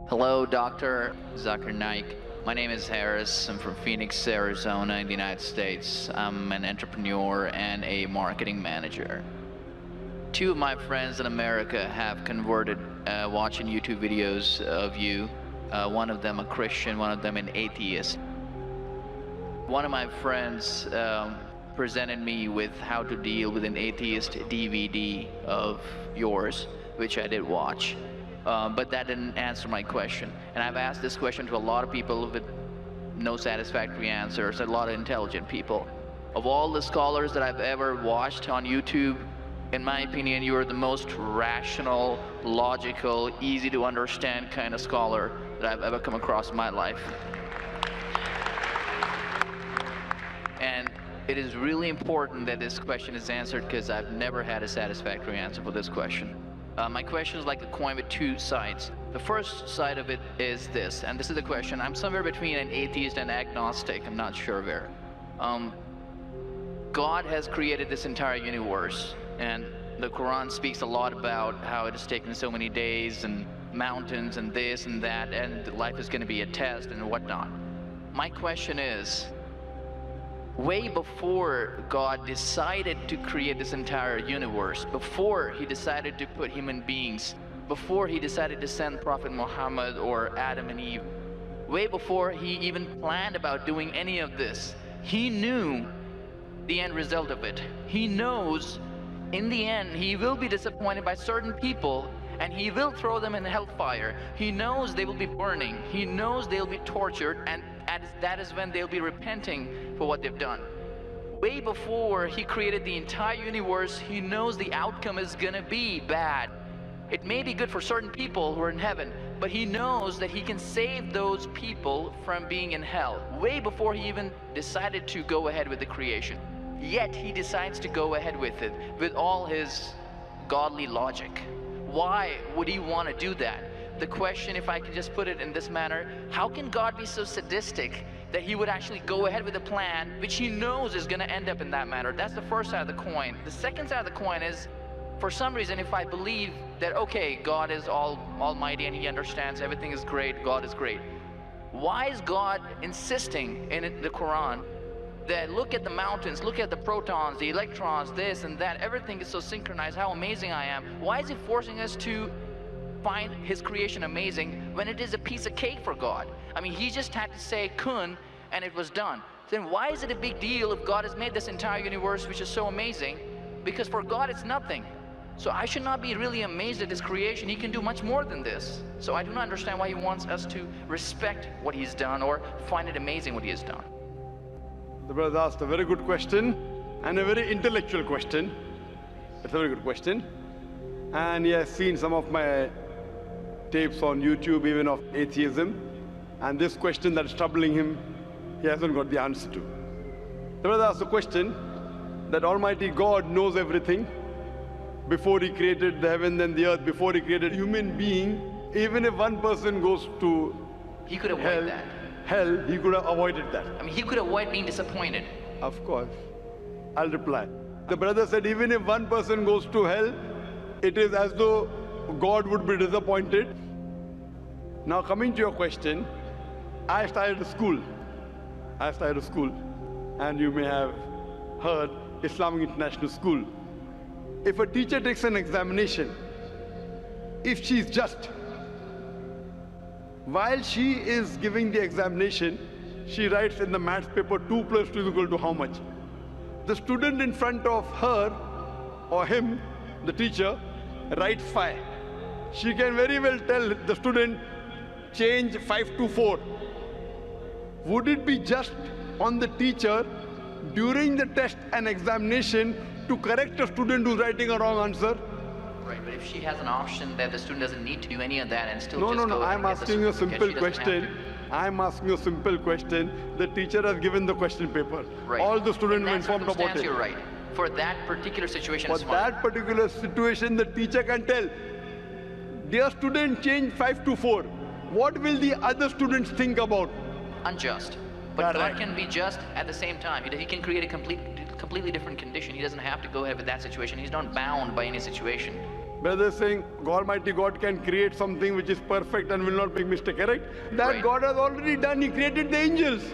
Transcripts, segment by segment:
Hello, Dr. Zakir Naik. My name is Harris. I'm from Phoenix, Arizona in the United States. I'm an entrepreneur and a marketing manager. Two of my friends in America have converted watching YouTube videos of you. One of them a Christian, one of them an atheist. One of my friends presented me with how to deal with an atheist DVD of yours, which I did watch. But that didn't answer my question. And I've asked this question to a lot of people with no satisfactory answers, a lot of intelligent people. Of all the scholars that I've ever watched on YouTube, in my opinion, you are the most rational, logical, easy to understand kind of scholar that I've ever come across in my life. And it is really important that this question is answered because I've never had a satisfactory answer for this question. My question is like a coin with two sides. The first side of it is this, and this is the question. I'm somewhere between an atheist and agnostic. I'm not sure where. God has created this entire universe, and the Quran speaks a lot about how it has taken so many days and mountains and this and that, and life is going to be a test and whatnot. My question is, way before God decided to create this entire universe, before he decided to put human beings, before he decided to send Prophet Muhammad or Adam and Eve, way before he even planned about doing any of this, he knew the end result of it. He knows in the end he will be disappointed by certain people and he will throw them in hellfire. He knows they will be burning. He knows they'll be tortured, and that is when they'll be repenting for what they've done. Way before he created the entire universe, he knows the outcome is gonna be bad. It may be good for certain people who are in heaven, but he knows that he can save those people from being in hell. Way before he even decided to go ahead with the creation. Yet he decides to go ahead with it, with all his godly logic. Why would he want to do that? The question, if I could just put it in this manner, how can God be so sadistic that he would actually go ahead with a plan which he knows is going to end up in that manner? That's the first side of the coin. The second side of the coin is, for some reason, if I believe that, okay, God is almighty and he understands everything is great, God is great, why is God insisting in the Quran that look at the mountains, look at the protons, the electrons, this and that, everything is so synchronized, how amazing I am? Why is he forcing us to find his creation amazing when it is a piece of cake for God? I mean, he just had to say kun and it was done. Then why is it a big deal if God has made this entire universe which is so amazing? Because for God it's nothing. So I should not be really amazed at his creation. He can do much more than this. So I do not understand why he wants us to respect what he's done or find it amazing what he has done. The brother asked a very good question and a very intellectual question. It's a very good question. And he has seen some of my tapes on YouTube, even of atheism. And this question that is troubling him, he hasn't got the answer to. The brother asked the question that Almighty God knows everything before he created the heaven and the earth, before he created human being. Even if one person goes to he could avoid hell, he could have avoided that. I mean, he could avoid being disappointed. Of course. I'll reply. The brother said, even if one person goes to hell, it is as though God would be disappointed. Now coming to your question, I started a school. And you may have heard Islamic International School. If a teacher takes an examination, if she is just, while she is giving the examination, she writes in the maths paper 2 plus 2 is equal to how much? The student in front of her or him, the teacher, writes 5. She can very well tell the student, change 5 to 4. Would it be just on the teacher during the test and examination to correct a student who's writing a wrong answer? Right, but if she has an option that the student doesn't need to do any of that and still No, I'm asking you a simple question. I'm asking you a simple question. The teacher has given the question paper. Right. All the students were informed about it. You're right. For that particular situation, for that particular situation, the teacher can tell, dear student, change 5 to 4. What will the other students think about? Unjust. But God can be just at the same time. He can create a completely different condition. He doesn't have to go ahead with that situation. He's not bound by any situation. Brother saying Almighty God can create something which is perfect and will not make mistake, correct? That Right. God has already done. He created the angels.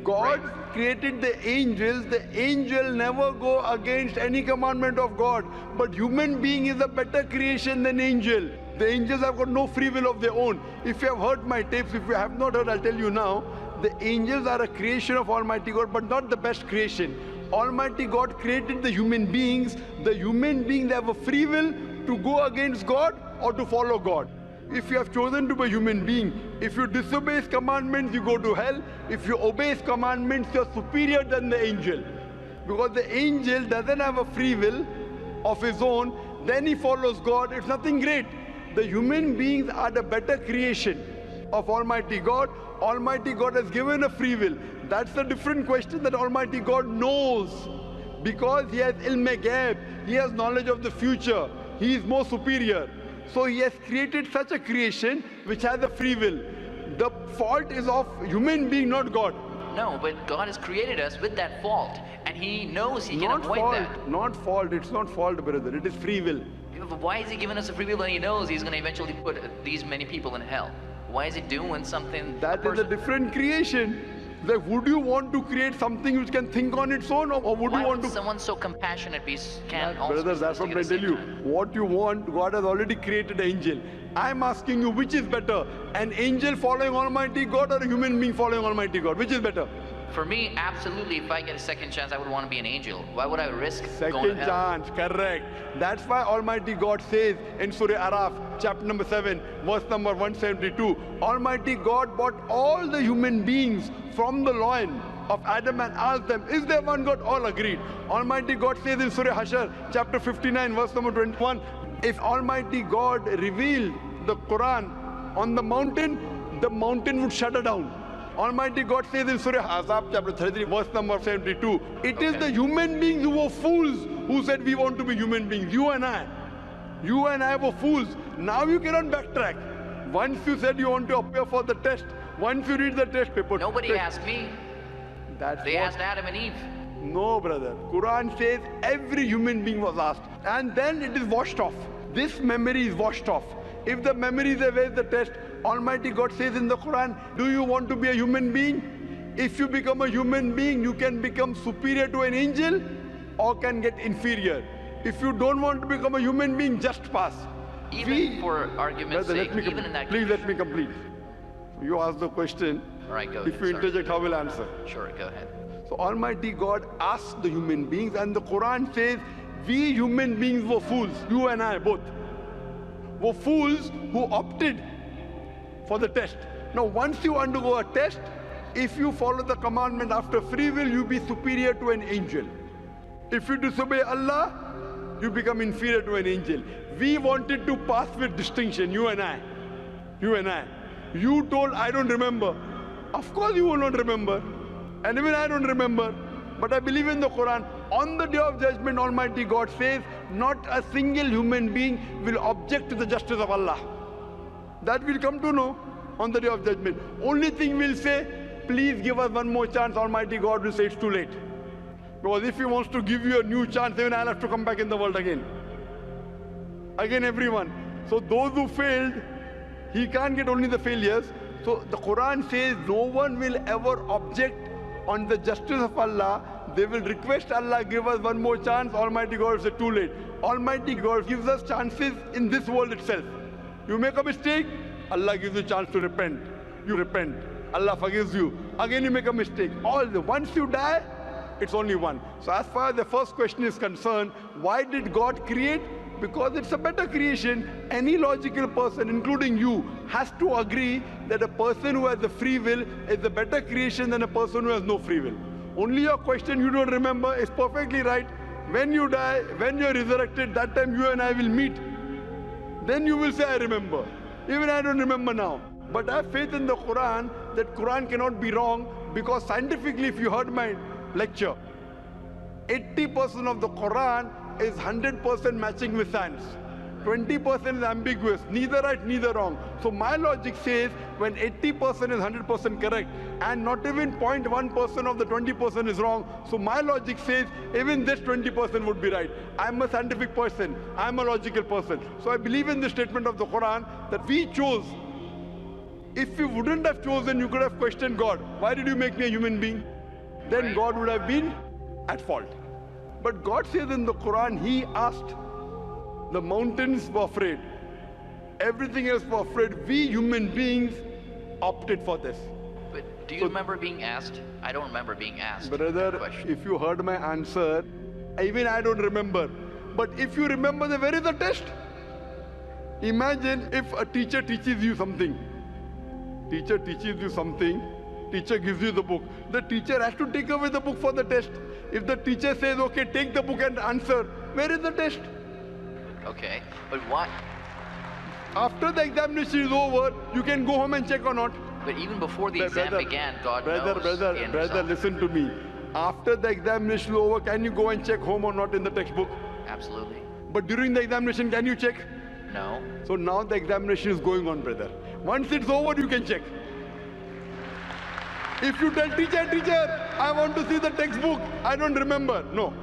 God created the angels. The angel never go against any commandment of God. But human being is a better creation than angel. The angels have got no free will of their own. If you have heard my tapes, if you have not heard, I'll tell you now. The angels are a creation of Almighty God, but not the best creation. Almighty God created the human beings. The human beings have a free will to go against God or to follow God. If you have chosen to be a human being, if you disobey His commandments, you go to hell. If you obey His commandments, you are superior than the angel. Because the angel doesn't have a free will of his own, then he follows God. It's nothing great. The human beings are the better creation of Almighty God. Almighty God has given a free will. That's a different question that Almighty God knows. Because He has ilm-e-ghaib, He has knowledge of the future. He is more superior. So He has created such a creation which has a free will. The fault is of human being, not God. No, but God has created us with that fault, and He knows He can Not avoid fault, that. not fault. It's not fault, brother. It is free will. But why is He giving us a free will when He knows He's going to eventually put these many people in hell? Why is He doing something? That is a different creation. Like, would you want to create something which can think on its own, or would Why you want would to? someone so compassionate can also Brother, be that's what sadistic I at the tell you. same time? What you want, God has already created an angel. I'm asking you, which is better? An angel following Almighty God or a human being following Almighty God? Which is better? For me, absolutely, if I get a second chance, I would want to be an angel. Why would I risk going to Second hell? chance, correct. That's why Almighty God says in Surah Araf, chapter number 7, verse number 172, Almighty God brought all the human beings from the loin of Adam and asked them, is there one God? All agreed. Almighty God says in Surah Hashar, chapter 59, verse number 21, if Almighty God revealed the Quran on the mountain would shudder down. Almighty God says in Surah Ahzab chapter 33 verse number 72, it is the human beings who were fools who said we want to be human beings. You and I were fools. Now you cannot backtrack. Once you said you want to appear for the test, once you read the test paper. Nobody asked me. They asked Adam and Eve. No, brother. Quran says every human being was asked. And then it is washed off. This memory is washed off. If the memory is away, the test, Almighty God says in the Quran, do you want to be a human being? If you become a human being, you can become superior to an angel or can get inferior. If you don't want to become a human being, just pass. Even for argument's Brother, sake, even in that please condition. let me complete. You ask the question. All right, go If ahead. you Sorry. interject, how will I answer? Sure, go ahead. So Almighty God asked the human beings, and the Quran says, we human beings were fools, you and I both, were fools who opted for the test. Now once you undergo a test, if you follow the commandment after free will, you be superior to an angel. If you disobey Allah, you become inferior to an angel. We wanted to pass with distinction, you and I. You told, I don't remember. Of course you will not remember. And even I don't remember. But I believe in the Quran. On the day of judgment, Almighty God says, not a single human being will object to the justice of Allah. That we'll come to know on the day of judgment. Only thing we'll say, please give us one more chance. Almighty God will say it's too late. Because if He wants to give you a new chance, even I'll have to come back in the world again. Again, everyone. So those who failed, He can't get only the failures. So the Quran says no one will ever object on the justice of Allah. They will request Allah, give us one more chance. Almighty God will say too late. Almighty God gives us chances in this world itself. You make a mistake, Allah gives you a chance to repent. You repent. Allah forgives you. Again you make a mistake. Once you die, it's only one. So as far as the first question is concerned, why did God create? Because it's a better creation. Any logical person, including you, has to agree that a person who has the free will is a better creation than a person who has no free will. Only your question you don't remember is perfectly right. When you die, when you're resurrected, that time you and I will meet. Then you will say, I remember. Even I don't remember now. But I have faith in the Quran that Quran cannot be wrong, because scientifically, if you heard my lecture, 80% of the Quran is 100% matching with science. 20% is ambiguous, neither right, neither wrong. So my logic says when 80% is 100% correct and not even 0.1% of the 20% is wrong, so my logic says even this 20% would be right. I'm a scientific person, I'm a logical person. So I believe in the statement of the Quran that we chose. If you wouldn't have chosen, you could have questioned God. Why did you make me a human being? Then God would have been at fault. But God says in the Quran, He asked, the mountains were afraid. Everything else was afraid. We human beings opted for this. But do you remember being asked? I don't remember being asked. Brother, if you heard my answer, even I don't remember. But if you remember, where is the test? Imagine if a teacher teaches you something. Teacher teaches you something. Teacher gives you the book. The teacher has to take away the book for the test. If the teacher says, okay, take the book and answer, where is the test? Okay, but what? After the examination is over, you can go home and check or not. But even before the exam began, God knows. Brother, listen to me. After the examination is over, can you go and check home or not in the textbook? Absolutely. But during the examination, can you check? No. So now the examination is going on, brother. Once it's over, you can check. If you tell teacher, I want to see the textbook, I don't remember. No.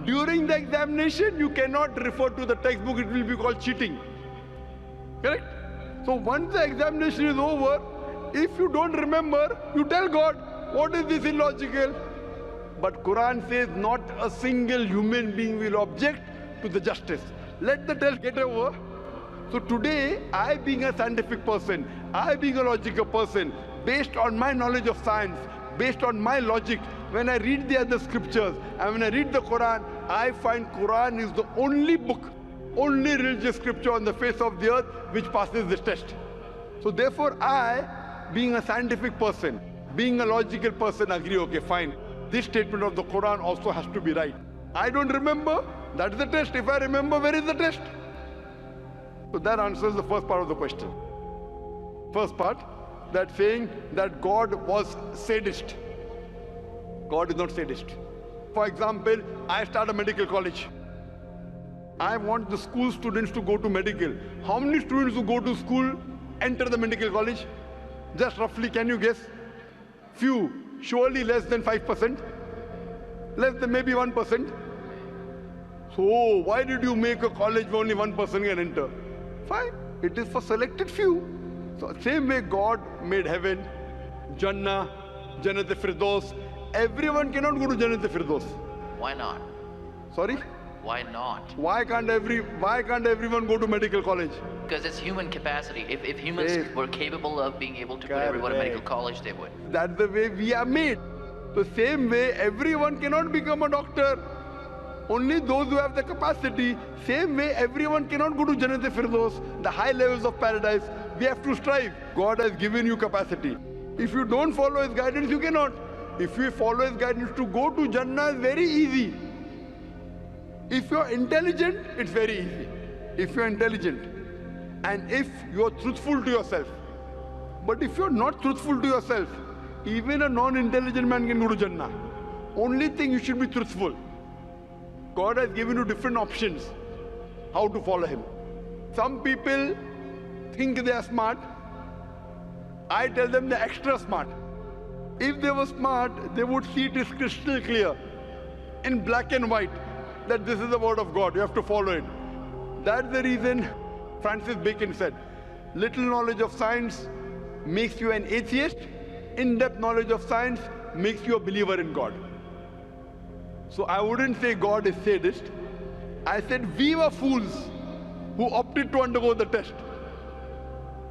During the examination, you cannot refer to the textbook, it will be called cheating. Correct? So once the examination is over, if you don't remember, you tell God, what is this illogical? But Quran says not a single human being will object to the justice. Let the test get over. So today, I being a scientific person, I being a logical person, based on my knowledge of science, based on my logic, when I read the other scriptures and when I read the Quran, I find Quran is the only book, only religious scripture on the face of the earth which passes this test. So therefore I, being a scientific person, being a logical person, agree, okay, fine. This statement of the Quran also has to be right. I don't remember, that's the test. If I remember, where is the test? So that answers the first part of the question. First part, that saying that God was sadist. God is not sadist. For example, I start a medical college. I want the school students to go to medical. How many students who go to school enter the medical college? Just roughly, can you guess? Few, surely less than 5%. Less than maybe 1%. So why did you make a college where only 1% can enter? Fine, it is for selected few. So same way God made heaven, Jannah, Jannat-e-Firdaus. Everyone cannot go to Jannat-e-Firdaus. Why not? Sorry? Why not? Why can't everyone go to medical college? Because it's human capacity. If humans were capable of being able to put everyone in medical college, they would. That's the way we are made. The same way everyone cannot become a doctor. Only those who have the capacity. Same way everyone cannot go to Jannat-e-Firdaus, the high levels of paradise. We have to strive. God has given you capacity. If you don't follow His guidance, you cannot. If you follow His guidance, to go to Jannah is very easy. If you are intelligent, it's very easy. If you are intelligent and if you are truthful to yourself. But if you are not truthful to yourself, even a non-intelligent man can go to Jannah. Only thing, you should be truthful. God has given you different options how to follow Him. Some people think they are smart. I tell them they're extra smart. If they were smart, they would see it is crystal clear, in black and white, that this is the word of God, you have to follow it. That's the reason Francis Bacon said, little knowledge of science makes you an atheist, in-depth knowledge of science makes you a believer in God. So I wouldn't say God is sadist. I said we were fools who opted to undergo the test.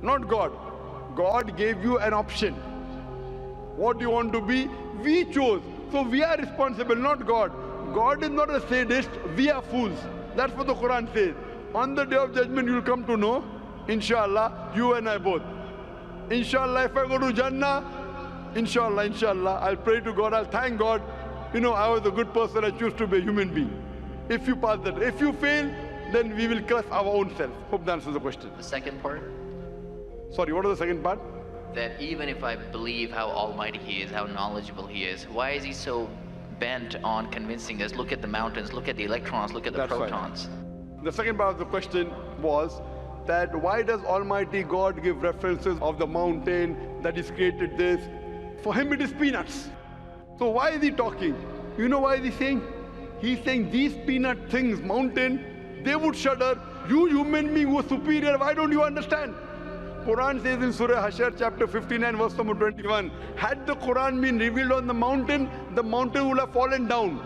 Not God. God gave you an option. What do you want to be? We chose. So we are responsible, not God. God is not a sadist. We are fools. That's what the Quran says. On the day of judgment, you will come to know, inshallah, you and I both. Inshallah, if I go to Jannah, inshallah, I'll pray to God, I'll thank God. You know, I was a good person, I choose to be a human being. If you pass that. If you fail, then we will curse our own self. Hope that answers the question. The second part? Sorry, what was the second part? That even if I believe how almighty He is, how knowledgeable He is, why is He so bent on convincing us, look at the mountains, look at the electrons, look at the protons? Right. The second part of the question, was that why does Almighty God give references of the mountain that He's created this? For Him it is peanuts. So why is He talking? You know why is He saying? He's saying these peanut things, mountain, they would shudder. You human being who are superior, why don't you understand? Quran says in Surah Hashr chapter 59 verse number 21, had the Quran been revealed on the mountain would have fallen down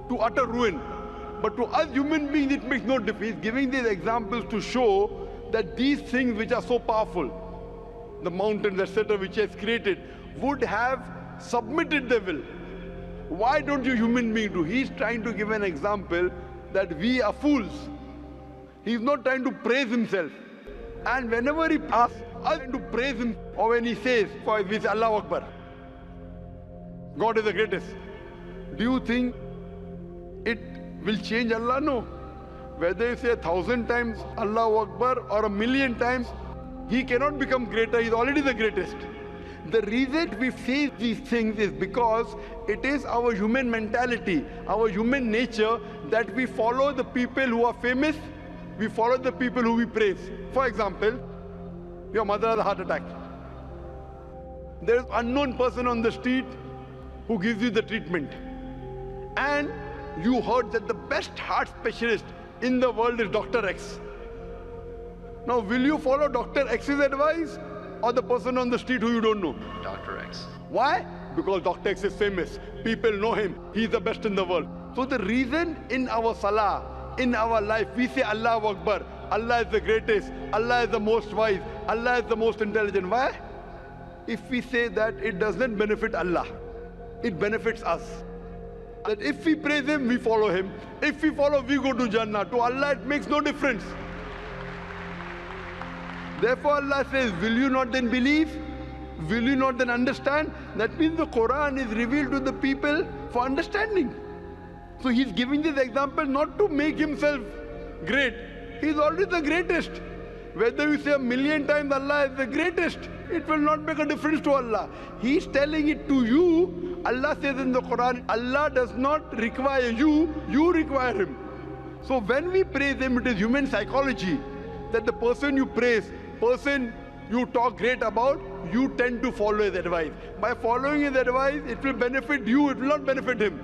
to utter ruin. But to us human beings it makes no difference. He's giving these examples to show that these things which are so powerful, the mountains etc. which He has created, would have submitted their will. Why don't you human beings do? He's trying to give an example that we are fools. He's not trying to praise Himself. And whenever He asks us to praise Him, or when He says, for we say Allahu Akbar, God is the greatest, do you think it will change Allah? No. Whether you say 1,000 times Allahu Akbar or 1,000,000 times, He cannot become greater. He's already the greatest. The reason we say these things is because it is our human mentality, our human nature, that we follow the people who are famous, we follow the people who we praise. For example, your mother has a heart attack. There is an unknown person on the street who gives you the treatment. And you heard that the best heart specialist in the world is Dr. X. Now, will you follow Dr. X's advice or the person on the street who you don't know? Dr. X. Why? Because Dr. X is famous. People know him. He's the best in the world. So the reason in our salah, in our life, we say Allahu Akbar, Allah is the greatest, Allah is the most wise, Allah is the most intelligent. Why? If we say that, it doesn't benefit Allah. It benefits us. That if we praise Him, we follow Him. If we follow, we go to Jannah. To Allah, it makes no difference. Therefore, Allah says, will you not then believe? Will you not then understand? That means the Quran is revealed to the people for understanding. So He's giving this example not to make Himself great. He's already the greatest. Whether you say 1,000,000 times Allah is the greatest, it will not make a difference to Allah. He's telling it to you. Allah says in the Quran, Allah does not require you, you require Him. So when we praise Him, it is human psychology that the person you praise, person you talk great about, you tend to follow his advice. By following his advice, it will benefit you, it will not benefit him.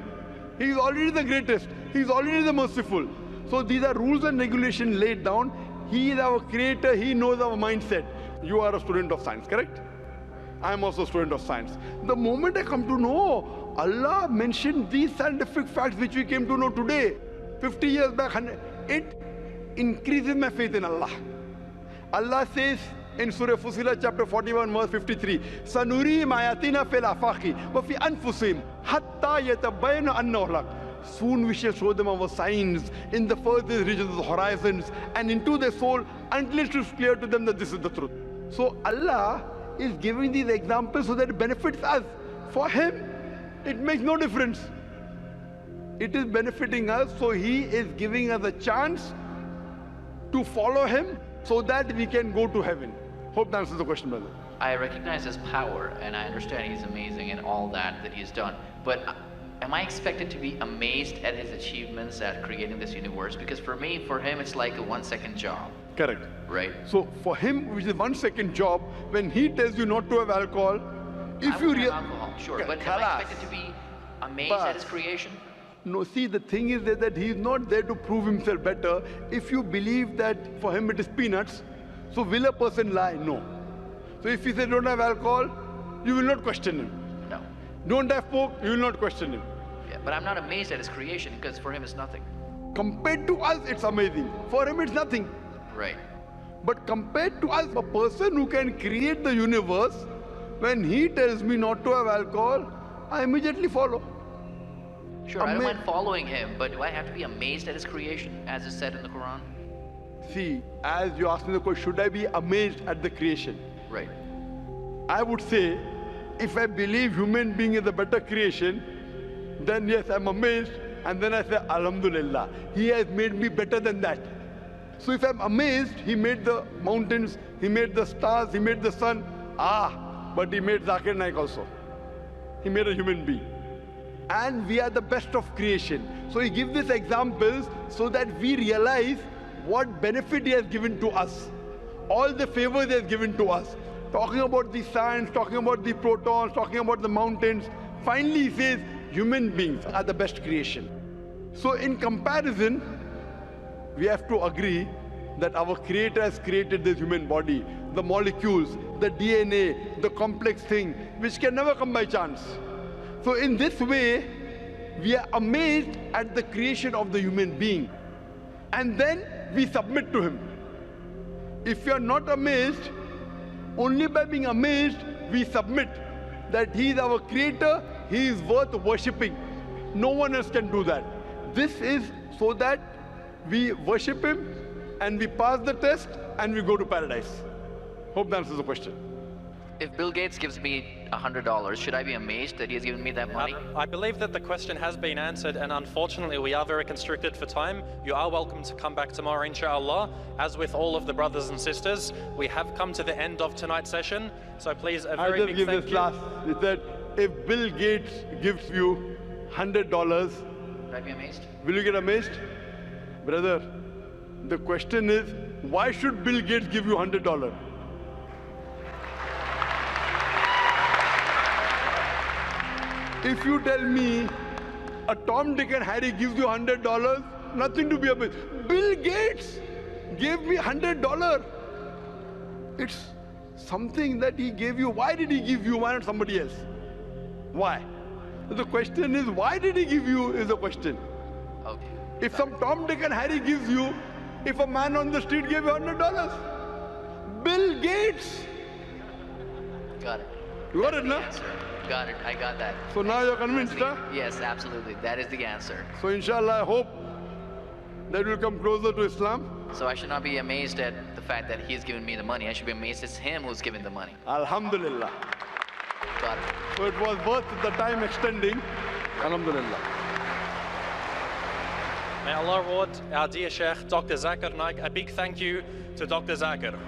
He is already the greatest. He is already the merciful. So these are rules and regulations laid down. He is our creator. He knows our mindset. You are a student of science, correct? I am also a student of science. The moment I come to know, Allah mentioned these scientific facts which we came to know today, 50 years back, it increases my faith in Allah. Allah says in Surah Fusilat chapter 41 verse 53, Sanurihim ayatina fil afaqi wa fi anfusihim hatta yatabayyana annahu al-haq. Soon we shall show them our signs in the furthest regions of the horizons and into their soul until it is clear to them that this is the truth. So Allah is giving these examples so that it benefits us. For Him, it makes no difference. It is benefiting us, so He is giving us a chance to follow Him so that we can go to heaven. Hope that answers the question, brother. I recognize His power, and I understand He's amazing and all that He's done. But am I expected to be amazed at His achievements at creating this universe? Because for me, for Him, it's like a 1-second job. Correct. Right? So for Him, which is a 1-second job, when He tells you not to have alcohol, if you have alcohol, sure, but am I expected to be amazed at His creation? No, see, the thing is that He is not there to prove Himself better. If you believe that for Him it is peanuts, so will a person lie? No. So if He says don't have alcohol, you will not question Him. No. Don't have pork, you will not question Him. Yeah, but I'm not amazed at His creation because for Him it's nothing. Compared to us, it's amazing. For Him, it's nothing. Right. But compared to us, a person who can create the universe, when he tells me not to have alcohol, I immediately follow. Sure, I don't mind following Him, but do I have to be amazed at His creation, as is said in the Quran? See, as you asked me the question, should I be amazed at the creation? Right. I would say, if I believe human being is a better creation, then yes, I'm amazed, and then I say, Alhamdulillah, He has made me better than that. So if I'm amazed, He made the mountains, He made the stars, He made the sun, but He made Zakir Naik also. He made a human being. And we are the best of creation. So He gives these examples so that we realize what benefit he has given to us, all the favors he has given to us. Talking about the science, talking about the protons, talking about the mountains. Finally, he says, human beings are the best creation. So in comparison, we have to agree that our Creator has created this human body, the molecules, the DNA, the complex thing, which can never come by chance. So in this way, we are amazed at the creation of the human being. And then we submit to him. If you are not amazed, only by being amazed, we submit that he is our Creator, he is worth worshipping. No one else can do that. This is so that we worship him and we pass the test and we go to paradise. Hope that answers the question. If Bill Gates gives me $100, should I be amazed that he has given me that money? I believe that the question has been answered, and unfortunately we are very constricted for time. You are welcome to come back tomorrow, inshallah. As with all of the brothers and sisters, we have come to the end of tonight's session, so please a very big thank you. I'll just give this last. It said, if Bill Gates gives you $100, Should I be amazed? Will you get amazed? Brother, the question is, why should Bill Gates give you $100? If you tell me a Tom, Dick and Harry gives you $100, nothing to be amazed. Bill Gates gave me $100. It's something that he gave you. Why did he give you? Why not somebody else? Why? The question is, why did he give you is the question. Okay. If some Tom, Dick and Harry gives you, if a man on the street gave you $100, Bill Gates. Got it. You got it, no? Got it. I got that. So now you're convinced, huh? Yes, absolutely. That is the answer. So inshallah, I hope that we'll come closer to Islam. So I should not be amazed at the fact that he's given me the money. I should be amazed it's him who's giving the money. Alhamdulillah. Got it. So it was worth the time extending. Alhamdulillah. May Allah reward our dear Sheikh, Dr. Zakir Naik. A big thank you to Dr. Zakir.